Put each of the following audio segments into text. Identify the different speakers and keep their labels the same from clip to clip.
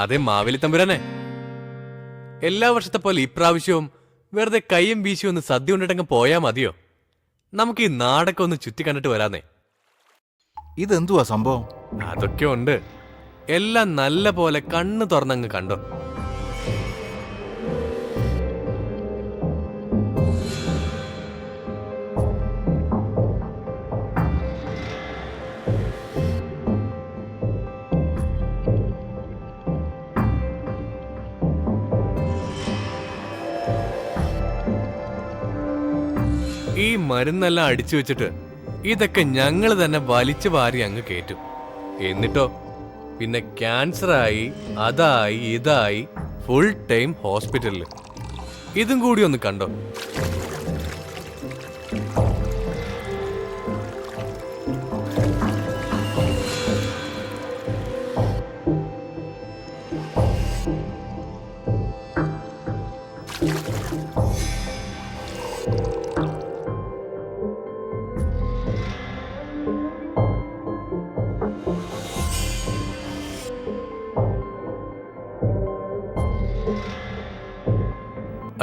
Speaker 1: അതെ മാവേലി തമ്പുരാനെ, എല്ലാ വർഷത്തെ പോലെ ഇപ്രാവശ്യവും വെറുതെ കയ്യും വീശി ഒന്ന് സദ്യ കൊണ്ടിട്ടങ്ങ് പോയാ മതിയോ? നമുക്ക് ഈ നാടൊക്കെ ഒന്ന് ചുറ്റി കണ്ടിട്ട് വരാന്നേ.
Speaker 2: ഇതെന്തുവാ സംഭവം?
Speaker 1: അതൊക്കെ ഉണ്ട്. എല്ലാം നല്ല പോലെ കണ്ണു തുറന്നങ്ങ് കണ്ടോ. ഈ മരുന്നെല്ലാം അടിച്ചു വെച്ചിട്ട് ഇതൊക്കെ ഞങ്ങൾ തന്നെ വലിച്ചു വാരി അങ്ങ് കേറ്റും. എന്നിട്ടോ പിന്നെ ക്യാൻസറായി, അതായി, ഇതായി, ഫുൾ ടൈം ഹോസ്പിറ്റലിൽ. ഇതും കൂടി ഒന്ന് കണ്ടോ.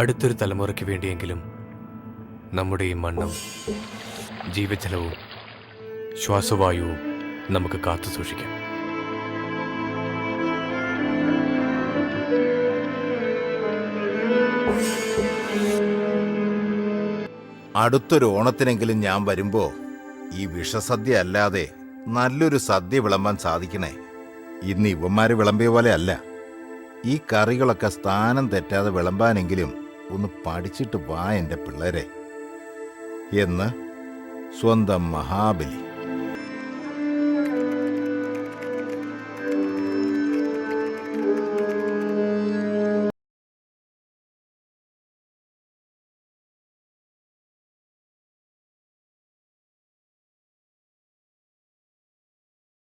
Speaker 1: അടുത്തൊരു തലമുറയ്ക്ക് വേണ്ടിയെങ്കിലും നമ്മുടെ ഈ മണ്ണും ജീവജലവും ശ്വാസവായുവും നമുക്ക് കാത്തു സൂക്ഷിക്കാം.
Speaker 2: അടുത്തൊരു ഓണത്തിനെങ്കിലും ഞാൻ വരുമ്പോ ഈ വിഷസദ്യ അല്ലാതെ നല്ലൊരു സദ്യ വിളമ്പാൻ സാധിക്കണേ. ഇന്ന് ഇവന്മാര് വിളമ്പിയ പോലെ അല്ല. ഈ കറികളൊക്കെ സ്ഥാനം തെറ്റാതെ വിളമ്പാനെങ്കിലും ഒന്ന് പഠിച്ചിട്ട് വാ എൻ്റെ പിള്ളേരെ എന്ന് സ്വന്തം മഹാബലി.